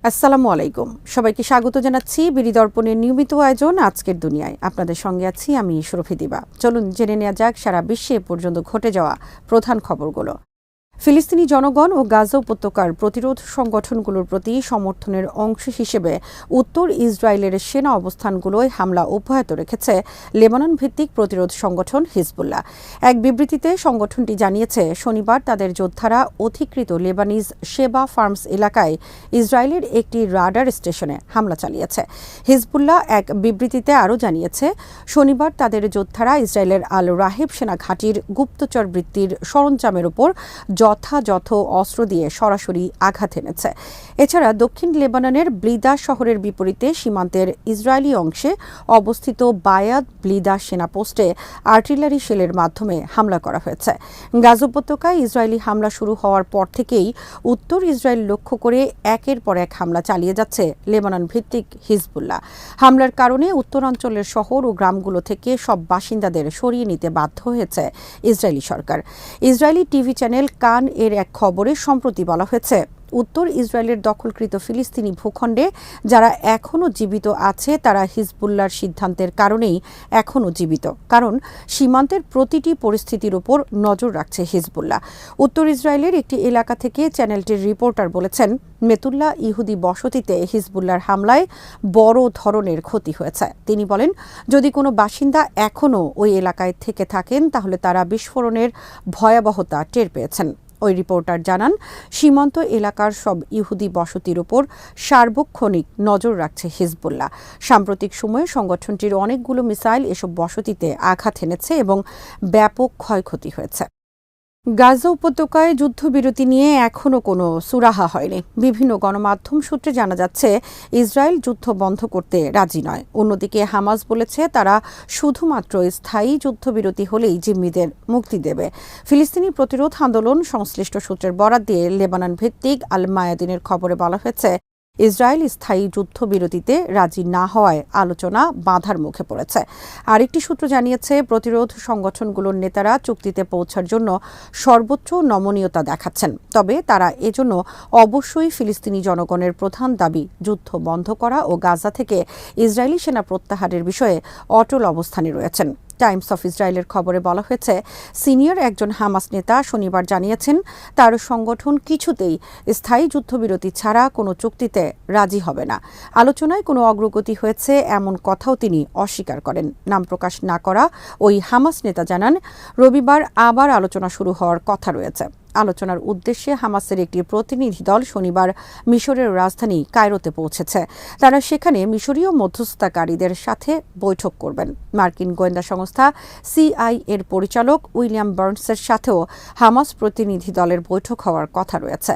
আসসালামু আলাইকুম, সবাইকে স্বাগত জানাচ্ছি বিডি দর্পণের নিয়মিত আয়োজন আজকের দুনিয়ায়। আপনাদের সঙ্গে আছি আমি শরফি দিবা। চলুন জেনে নেওয়া যাক সারা বিশ্বে পর্যন্ত ঘটে যাওয়া প্রধান খবরগুলো। ফিলিস্তিনি জনগণ ও গাজা উপত্যকার প্রতিরোধ সংগঠনগুলোর প্রতি সমর্থনের অংশ হিসেবে উত্তর ইসরায়েলের সেনা অবস্থানগুলোয় হামলা অব্যাহত রেখেছে লেবানন ভিত্তিক প্রতিরোধ সংগঠন হিজবুল্লাহ। এক বিবৃতিতে সংগঠনটি জানিয়েছে, শনিবার তাদের যোদ্ধারা অধিকৃত লেবানিজ শেবা ফার্মস এলাকায় ইসরায়েলের একটি রাডার স্টেশনে হামলা চালিয়েছে। হিজবুল্লাহ এক বিবৃতিতে আরও জানিয়েছে, শনিবার তাদের যোদ্ধারা ইসরায়েলের আল রাহেব সেনা ঘাঁটির গুপ্তচর বৃত্তির সরঞ্জামের উপর যথাযথ অস্ত্র দিয়ে সরাসরি আঘাত এনেছে। এছাড়া দক্ষিণ লেবাননের ব্লিদা শহরের বিপরীতে সীমান্তের ইসরায়েলি অংশে অবস্থিত বায়াদ ব্লিদা সেনা পোস্টে আর্টিলারি শেলের মাধ্যমে হামলা করা হয়েছে। গাজা উপত্যকায় ইসরায়েলি হামলা শুরু হওয়ার পর থেকেই উত্তর ইসরায়েল লক্ষ্য করে একের পর এক হামলা চালিয়ে যাচ্ছে লেবানন ভিত্তিক হিজবুল্লাহ। হামলার কারণে উত্তরাঞ্চলের শহর ও গ্রামগুলো থেকে সব বাসিন্দাদের সরিয়ে নিতে বাধ্য হয়েছে ইসরায়েলি সরকার। ইসরায়েলি টিভি চ্যানেল কান এর এক খবরে সম্প্রতি বলা হয়েছে, উত্তর ইসরায়েলের দখলকৃত ফিলিস্তিনি ভূখণ্ডে যারা এখনও জীবিত আছে তারা হিজবুল্লাহর সিদ্ধান্তের কারণেই এখনও জীবিত, কারণ সীমান্তের প্রতিটি পরিস্থিতির উপর নজর রাখছে হিজবুল্লাহ। উত্তর ইসরায়েলের একটি এলাকা থেকে চ্যানেলটির রিপোর্টার বলেছেন, মেতুল্লাহ ইহুদি বসতিতে হিজবুল্লাহর হামলায় বড় ধরনের ক্ষতি হয়েছে। তিনি বলেন, যদি কোনো বাসিন্দা এখনও ওই এলাকায় থেকে থাকেন তাহলে তারা বিস্ফোরণের ভয়াবহতা টের পেয়েছেন। ওই রিপোর্টার জানান, সীমান্ত এলাকার সব ইহুদি বসতির উপর সার্বক্ষণিক নজর রাখছে হিজবুল্লাহ। সাম্প্রতিক সময়ে সংগঠনটির অনেকগুলো মিসাইল এসব বসতিতে আঘাত এনেছে এবং ব্যাপক ক্ষয়ক্ষতি হয়েছে। গাজা উপত্যকায় যুদ্ধবিরতি নিয়ে এখনও কোনো সুরাহা হয়নি। বিভিন্ন গণমাধ্যম সূত্রে জানা যাচ্ছে, ইসরায়েল যুদ্ধ বন্ধ করতে রাজি নয়। অন্যদিকে হামাস বলেছে তারা শুধুমাত্র স্থায়ী যুদ্ধবিরতি হলেই জিম্মিদের মুক্তি দেবে। ফিলিস্তিনি প্রতিরোধ আন্দোলন সংশ্লিষ্ট সূত্রের বরাত দিয়ে লেবানন ভিত্তিক আল মায়াদিনের খবরে বলা হয়েছে, ইসরায়েল স্থায়ী যুদ্ধবিরতিতে রাজি না হওয়ায় আলোচনা বাধার মুখে পড়েছে। আরেকটি সূত্র জানিয়েছে, প্রতিরোধ সংগঠনগুলোর নেতারা চুক্তিতে পৌঁছার জন্য সর্বোচ্চ নমনীয়তা দেখাচ্ছেন, তবে তারা এজন্য অবশ্যই ফিলিস্তিনি জনগণের প্রধান দাবি যুদ্ধ বন্ধ করা ও গাজা থেকে ইসরায়েলি সেনা প্রত্যাহারের বিষয়ে অটল অবস্থানে রয়েছেন। টাইমস অফ ইসরায়েলের খবরে বলা হয়েছে, সিনিয়র একজন হামাস নেতা শনিবার জানিয়েছেন, তার সংগঠন কিছুতেই স্থায়ী যুদ্ধবিরতি ছাড়া কোনো চুক্তিতে রাজি হবে না। আলোচনায় কোনো অগ্রগতি হয়েছে এমন কথাও তিনি অস্বীকার করেন। নাম প্রকাশ না করা ওই হামাস নেতা জানান, রবিবার আবার আলোচনা শুরু হওয়ার কথা রয়েছে। আলোচনার উদ্দেশ্যে হামাসের একটি প্রতিনিধি দল শনিবার মিশরের রাজধানী কায়রোতে পৌঁছেছে। তারা সেখানে মিশরীয় মধ্যস্থতাকারীদের সাথে বৈঠক করবেন। মার্কিন গোয়েন্দা সংস্থা সিআই এর পরিচালক উইলিয়াম বার্নসের সাথেও হামাস প্রতিনিধি দলের বৈঠক হওয়ার কথা রয়েছে।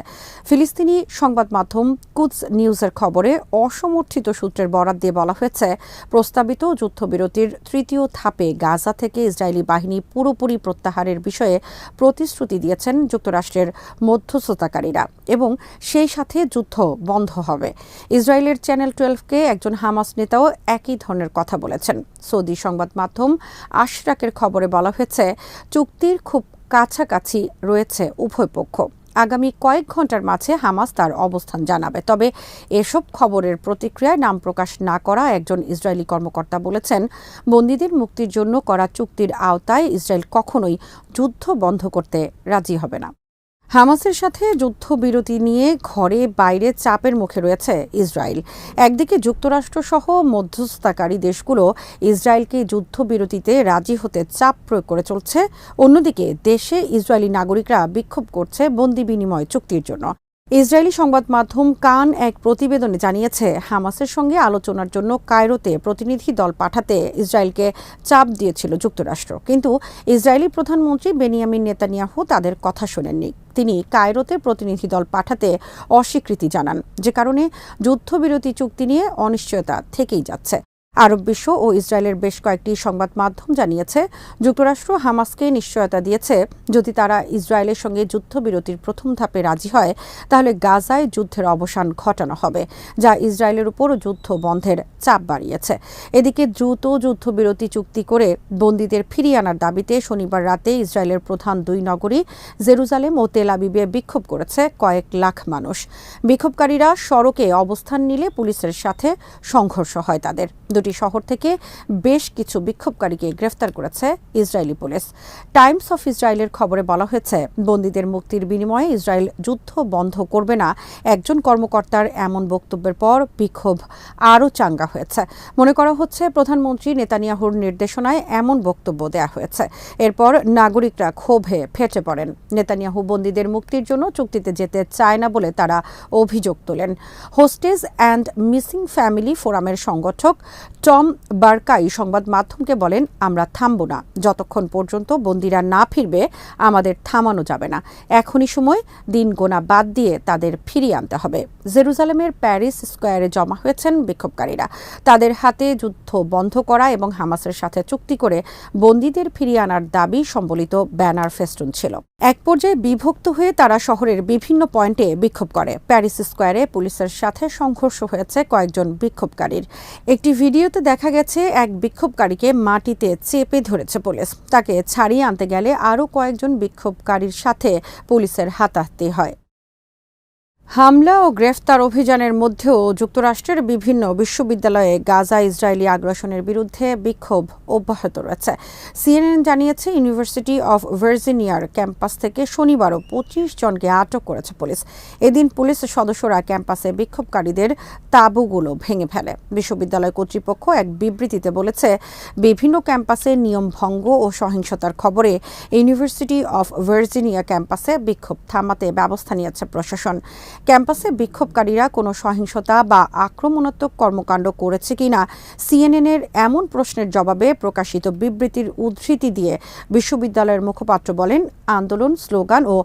ফিলিস্তিনি সংবাদ মাধ্যম কুদস নিউজের খবরে অসমর্থিত সূত্রের বরাত দিয়ে বলা হয়েছে, প্রস্তাবিত যুদ্ধবিরতির তৃতীয় ধাপে গাজা থেকে ইসরায়েলি বাহিনী পুরোপুরি প্রত্যাহারের বিষয়ে প্রতিশ্রুতি দিয়েছেন যুক্তরাষ্ট্রের মধ্যস্থতাকারীরা এবং সেই সাথে যুদ্ধ বন্ধ হবে। ইসরায়েলের চ্যানেল 12কে একজন হামাস নেতাও একই ধরনের কথা বলেছেন। সৌদি সংবাদ মাধ্যম আশরাকের খবরে বলা হয়েছে, চুক্তির খুব কাছাকাছি রয়েছে উভয় পক্ষ। আগামী কয়েক ঘন্টার মাঝে হামাস তার অবস্থান জানাবে। তবে এসব খবরের প্রতিক্রিয়ায় নাম প্রকাশ না করা একজন ইসরায়েলি কর্মকর্তা বলেছেন, বন্দীদের মুক্তির জন্য করা চুক্তির আওতায় ইসরায়েল কখনোই যুদ্ধ বন্ধ করতে রাজি হবে না। হামাসের সাথে যুদ্ধবিরতি নিয়ে ঘরে বাইরে চাপের মুখে রয়েছে ইসরায়েল। একদিকে যুক্তরাষ্ট্রসহ মধ্যস্থতাকারী দেশগুলো ইসরায়েলকে যুদ্ধবিরতিতে রাজি হতে চাপ প্রয়োগ করে চলছে, অন্যদিকে দেশে ইসরায়েলি নাগরিকরা বিক্ষোভ করছে বন্দি বিনিময় চুক্তির জন্য। ইসরায়েলি সংবাদ মাধ্যম কান এক প্রতিবেদনে জানিয়েছে, হামাসের সঙ্গে আলোচনার জন্য কায়রোতে প্রতিনিধি দল পাঠাতে ইসরায়েলকে চাপ দিয়েছিল যুক্তরাষ্ট্র, কিন্তু ইসরায়েলি প্রধানমন্ত্রী বেনিয়ামিন নেতানিয়াহু তাদের কথা শোনেননি। তিনি কায়রোতে প্রতিনিধি দল পাঠাতে অস্বীকৃতি জানান, যে কারণে যুদ্ধবিরতি চুক্তি নিয়ে অনিশ্চয়তা থেকেই যাচ্ছে। আরব বিশ্ব ও ইসরায়েলের বেশ কয়েকটি সংবাদ মাধ্যম জানিয়েছে, যুক্তরাষ্ট্র হামাসকে নিশ্চয়তা দিয়েছে যদি তারা ইসরায়েলের সঙ্গে যুদ্ধবিরতির প্রথম ধাপে রাজি হয় তাহলে গাজায় যুদ্ধের অবসান ঘটানো হবে, যা ইসরায়েলের উপর যুদ্ধ বন্ধের চাপ বাড়িয়েছে। এদিকে দ্রুত যুদ্ধবিরতি চুক্তি করে বন্দীদের ফিরিয়ে আনার দাবিতে শনিবার রাতে ইসরায়েলের প্রধান দুই নগরী জেরুজালেম ও তেল আবিবে বিক্ষোভ করেছে কয়েক লাখ মানুষ। বিক্ষোভকারীরা সড়কে অবস্থান নিলে পুলিশের সাথে সংঘর্ষ হয় তাদের। দুটি শহর থেকে বেশ কিছু বিক্ষোভকারীকে গ্রেফতার করেছে ইসরায়েলি পুলিশ। টাইমস অফ ইসরায়েলের খবরে বলা হয়েছে, বন্দীদের মুক্তির বিনিময়ে ইসরায়েল যুদ্ধ বন্ধ করবে না একজন কর্মকর্তার এমন বক্তব্যের পর বিক্ষোভ আরও চাঙ্গা হয়েছে। মনে করা হচ্ছে প্রধানমন্ত্রী নেতানিয়াহুর নির্দেশনায় এমন বক্তব্য দেয়া হয়েছে। এরপর নাগরিকরা ক্ষোভে ফেটে পড়েন। নেতানিয়াহু বন্দীদের মুক্তির জন্য চুক্তিতে যেতে চায় না বলে তারা অভিযোগ তোলেন। হোস্টেজ অ্যান্ড মিসিং ফ্যামিলি ফোরামের সংগঠক টম বার্কাই সংবাদ মাধ্যমকে বলেন, আমরা থামব না যতক্ষণ পর্যন্ত বন্দীরা না ফিরবে, আমাদের থামানো যাবে না। এখনই সময়, দিন গোনা বাদ দিয়ে তাদের ফিরিয়ে আনতে হবে। জেরুজালেমের প্যারিস স্কোয়ারে জমা হয়েছেন বিক্ষোভকারীরা। তাদের হাতে যুদ্ধ বন্ধ করা এবং হামাসের সাথে চুক্তি করে বন্দীদের ফিরিয়ে আনার দাবি সম্বলিত ব্যানার ফেস্টুন ছিল। এক পর্যায়ে বিভক্ত হয়ে তারা শহরের বিভিন্ন পয়েন্টে বিক্ষোভ করে। প্যারিস স্কোয়ারে পুলিশের সাথে সংঘর্ষ হয়েছে কয়েকজন বিক্ষোভকারীর। একটি ভিডিওতে দেখা গেছে এক বিক্ষোভকারীকে মাটিতে চেপে ধরেছে পুলিশ। তাকে ছাড়িয়ে আনতে গেলে আরও কয়েকজন বিক্ষোভকারীর সাথে পুলিশের হাতাহাতি হয়। হামলা ও গ্রেফতার অভিযানের মধ্যেও যুক্তরাষ্ট্রের বিভিন্ন বিশ্ববিদ্যালয়ে গাজা ইসরায়েলি আগ্রাসনের বিরুদ্ধে বিক্ষোভ অব্যাহত রয়েছে। সিএনএন জানিয়েছে, ইউনিভার্সিটি অফ ভার্জিনিয়ার ক্যাম্পাস থেকে শনিবারও 25 জনকে আটক করেছে পুলিশ। এদিন পুলিশ সদস্যরা ক্যাম্পাসে বিক্ষোভকারীদের তাঁবুগুলো ভেঙে ফেলে। বিশ্ববিদ্যালয় কর্তৃপক্ষ এক বিবৃতিতে বলেছে, বিভিন্ন ক্যাম্পাসে নিয়ম ভঙ্গ ও সহিংসতার খবরে ইউনিভার্সিটি অফ ভার্জিনিয়া ক্যাম্পাসে বিক্ষোভ থামাতে ব্যবস্থা নিয়েছে প্রশাসন। ক্যাম্পাসে বিক্ষোভকারীরা কোনো সহিংসতা বা আক্রমণাত্মক কর্মকাণ্ড করেছে কিনা সিএনএনের এমন প্রশ্নের জবাবে প্রকাশিত বিবৃতির উদ্ধৃতি দিয়ে বিশ্ববিদ্যালয়ের মুখপাত্র বলেন, আন্দোলন, স্লোগান ও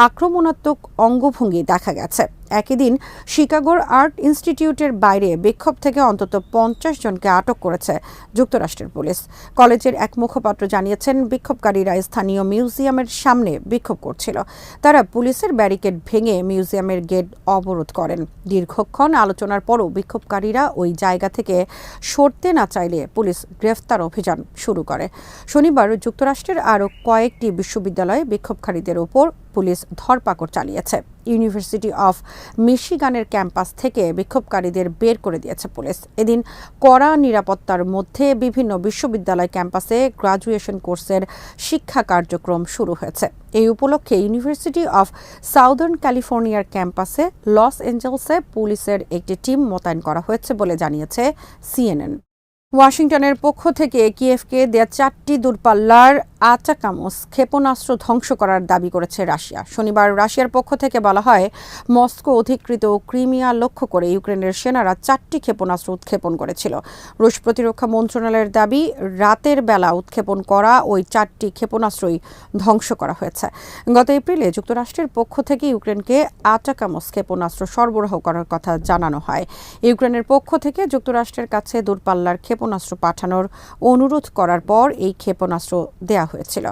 আক্রমণাত্মক অঙ্গভঙ্গি দেখা গেছে। একই দিন শিকাগোর আর্ট ইনস্টিটিউটের বাইরে বিক্ষোভ থেকে অন্তত 50 জনকে আটক করেছে যুক্তরাষ্ট্রের পুলিশ। কলেজের এক মুখপাত্র জানিয়েছেন, বিক্ষোভকারীরা স্থানীয় মিউজিয়ামের সামনে বিক্ষোভ করছিল। তারা পুলিশের ব্যারিকেড ভেঙে মিউজিয়ামের গেট অবরোধ করেন। দীর্ঘক্ষণ আলোচনার পরও বিক্ষোভকারীরা ওই জায়গা থেকে সরতে না চাইলে পুলিশ গ্রেফতার অভিযান শুরু করে। শনিবার যুক্তরাষ্ট্রের আরও কয়েকটি বিশ্ববিদ্যালয়ে বিক্ষোভকারীদের ওপর পুলিশ ধরপাকড় চালিয়েছে। ইউনিভার্সিটি অফ মিশিগানের ক্যাম্পাস থেকে বিক্ষোভকারীদের বের করে দিয়েছে পুলিশ। এদিন কড়া নিরাপত্তার মধ্যে বিভিন্ন বিশ্ববিদ্যালয় ক্যাম্পাসে গ্রাজুয়েশন কোর্সের শিক্ষা কার্যক্রম শুরু হয়েছে। এই উপলক্ষে ইউনিভার্সিটি অফ সাউদার্ন ক্যালিফোর্নিয়ার ক্যাম্পাসে লস অ্যাঞ্জেলসে পুলিশের একটি টিম মোতায়েন করা হয়েছে বলে জানিয়েছে সিএনএন। ওয়াশিংটনের পক্ষ থেকে কিয়েভকে দেয়া 4টি দূরপাল্লার আটাকামস ক্ষেপণাস্ত্র ধ্বংস করার দাবি করেছে রাশিয়া। শনিবার রাশিয়ার পক্ষ থেকে বলা হয়, মস্কো অধিকৃত ক্রিমিয়া লক্ষ্য করে ইউক্রেনের সেনারা 4টি ক্ষেপণাস্ত্র উৎক্ষেপণ করেছিল। রুশ প্রতিরক্ষা মন্ত্রণালয়ের দাবি, রাতের বেলা উৎক্ষেপণ করা ওই 4টি ক্ষেপণাস্ত্রই ধ্বংস করা হয়েছে। গত এপ্রিলে যুক্তরাষ্ট্রের পক্ষ থেকে ইউক্রেনকে আটাকামস ক্ষেপণাস্ত্র সরবরাহ করার কথা জানানো হয়। ইউক্রেনের পক্ষ থেকে যুক্তরাষ্ট্রের কাছে দূরপাল্লার ক্ষেপণাস্ত্র পাঠানোর অনুরোধ করার পর এই ক্ষেপণাস্ত্র দেয়া হয়েছিল।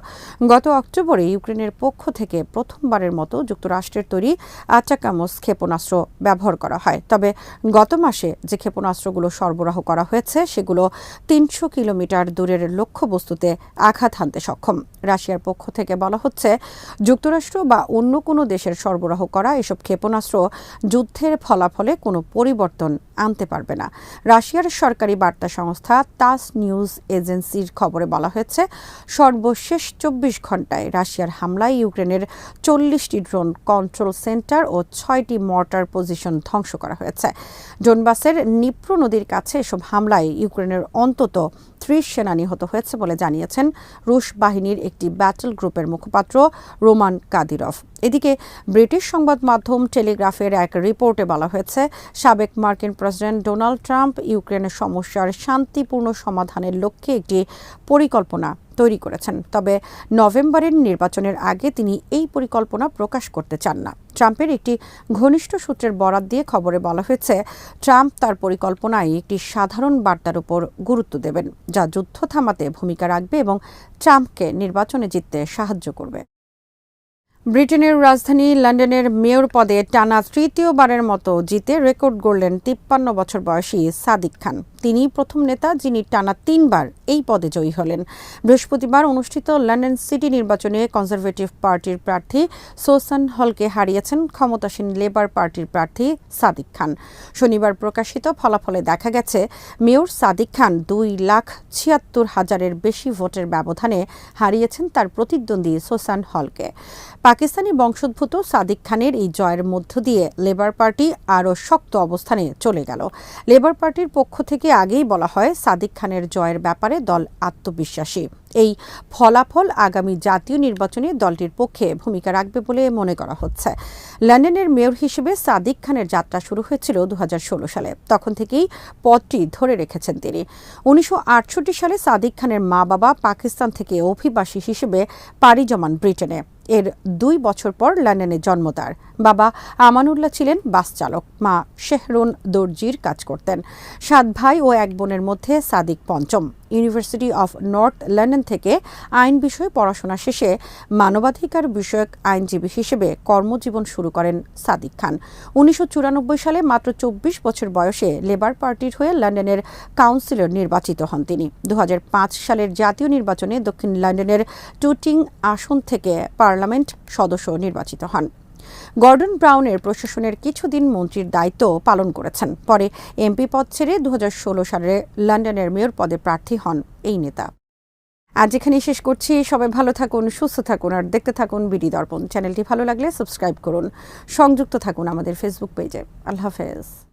গত অক্টোবরে ইউক্রেনের পক্ষ থেকে প্রথমবারের মতো যুক্তরাষ্ট্রের তৈরি আটাকামস ক্ষেপণাস্ত্র ব্যবহার করা হয়। তবে গত মাসে যে ক্ষেপণাস্ত্রগুলো সরবরাহ করা হয়েছে সেগুলো 300 কিলোমিটার দূরের লক্ষ্যবস্তুতে আঘাত হানতে সক্ষম। রাশিয়ার পক্ষ থেকে বলা হচ্ছে, যুক্তরাষ্ট্র বা অন্য কোনো দেশের সরবরাহ করা এসব ক্ষেপণাস্ত্র যুদ্ধের ফলাফলে কোনো পরিবর্তন আনতে পারবে না। রাশিয়ার সরকারি বার্তা সংস্থা তাস নিউজ এজেন্সির খবরে বলা হয়েছে, সর্বশেষ 24 ঘণ্টায় রাশিয়ার হামলায় ইউক্রেনের 40টি ড্রোন কন্ট্রোল সেন্টার ও 6টি মর্টার পজিশন ধ্বংস করা হয়েছে। ডোনবাসের নিপ্রো নদীর কাছে এসব হামলায় ইউক্রেনের অন্তত 30 সেনা নিহত হয়েছে বলে জানিয়েছেন রুশ বাহিনীর একটি ব্যাটল গ্রুপের মুখপাত্র রোমান কাদিরভ। এদিকে ব্রিটিশ সংবাদ মাধ্যম টেলিগ্রাফের এক রিপোর্টে বলা হয়েছে, সাবেক মার্কিন প্রেসিডেন্ট ডোনাল্ড ট্রাম্প ইউক্রেনের সমস্যার শান্তিপূর্ণ সমাধানের লক্ষ্যে একটি পরিকল্পনা তৈরি করেছেন। তবে নভেম্বরের নির্বাচনের আগে তিনি এই পরিকল্পনা প্রকাশ করতে চান না। ট্রাম্পের একটি ঘনিষ্ঠ সূত্রের বরাত দিয়ে খবরে বলা হয়েছে, ট্রাম্প তার পরিকল্পনায় একটি সাধারণ বার্তার উপর গুরুত্ব দেবেন, যা যুদ্ধ থামাতে ভূমিকা রাখবে এবং ট্রাম্পকে নির্বাচনে জিততে সাহায্য করবে। ব্রিটেনের রাজধানী লন্ডনের মেয়র পদে টানা তৃতীয়বারের মতো জিতে রেকর্ড গড়লেন ৫৩ বছর বয়সী সাদিক খান। তিনি প্রথম নেতা যিনি টানা ৩ বার এই পদে জয়ী হলেন। বৃহস্পতিবার অনুষ্ঠিত লন্ডন সিটি নির্বাচনে কনজারভেটিভ পার্টির প্রার্থী সোসান হলকে হারিয়েছেন ক্ষমতাসীন লেবার পার্টির প্রার্থী সাদিক খান। শনিবার প্রকাশিত ফলাফলে দেখা গেছে, মেয়র সাদিক খান ২,৭৬,০০০-এর বেশি ভোটের ব্যবধানে হারিয়েছেন তার প্রতিদ্বন্দ্বী সোসান হলকে। পাকিস্তানি বংশোদ্ভূত সাদিক খানের এই জয়ের মধ্য দিয়ে লেবার পার্টি আরও শক্ত অবস্থানে চলে গেল। লেবার পার্টির পক্ষ থেকে আগেই বলা হয়, সাদিক খানের জয়ের ব্যাপারে দল আত্মবিশ্বাসী। এই ফলাফল আগামী জাতীয় নির্বাচনে দলটির পক্ষে ভূমিকা রাখবে বলে মনে করা হচ্ছে। লন্ডনের মেয়র হিসেবে সাদিক খানের যাত্রা শুরু হয়েছিল ২০১৬ সালে। তখন থেকেই পদটি ধরে রেখেছেন তিনি। ১৯৬৮ সালে সাদিক খানের মা-বাবা পাকিস্তান থেকে অভিবাসী হিসেবে পাড়ি জমান ব্রিটেনে। এর ২ বছর পর লন্ডনে জন্ম তার। বাবা আমানুল্লাহ ছিলেন বাস চালক, মা শেহরুন দর্জির কাজ করতেন। ৭ ভাই ও ১ বোনের মধ্যে সাদিক পঞ্চম। ইউনিভার্সিটি অফ নর্থ লন্ডন থেকে আইন বিষয়ে পড়াশোনা শেষে মানবাধিকার বিষয়ক আইনজীবী হিসেবে কর্মজীবন শুরু করেন সাদিক খান। ১৯৯৪ সালে মাত্র ২৪ বছর বয়সে লেবার পার্টির হয়ে লন্ডনের কাউন্সিলর নির্বাচিত হন তিনি। ২০০৫ সালের জাতীয় নির্বাচনে দক্ষিণ লন্ডনের টুটিং আসন থেকে পার্লামেন্ট সদস্য নির্বাচিত হন। গর্ডন ব্রাউনের প্রশাসনের কিছুদিন মন্ত্রীর দায়িত্ব পালন করেছেন। পরে এমপি পদ ছেড়ে ২০১৬ সালে লন্ডনের মেয়র পদে প্রার্থী হন এই নেতা। আজ এখানেই শেষ করছি। সবাই ভালো থাকুন, সুস্থ থাকুন আর দেখতে থাকুন বিডি দর্পণ। চ্যানেলটি ভালো লাগলে সাবস্ক্রাইব করুন। সংযুক্ত থাকুন আমাদের ফেসবুক পেজে। আল্লাহ হাফেজ।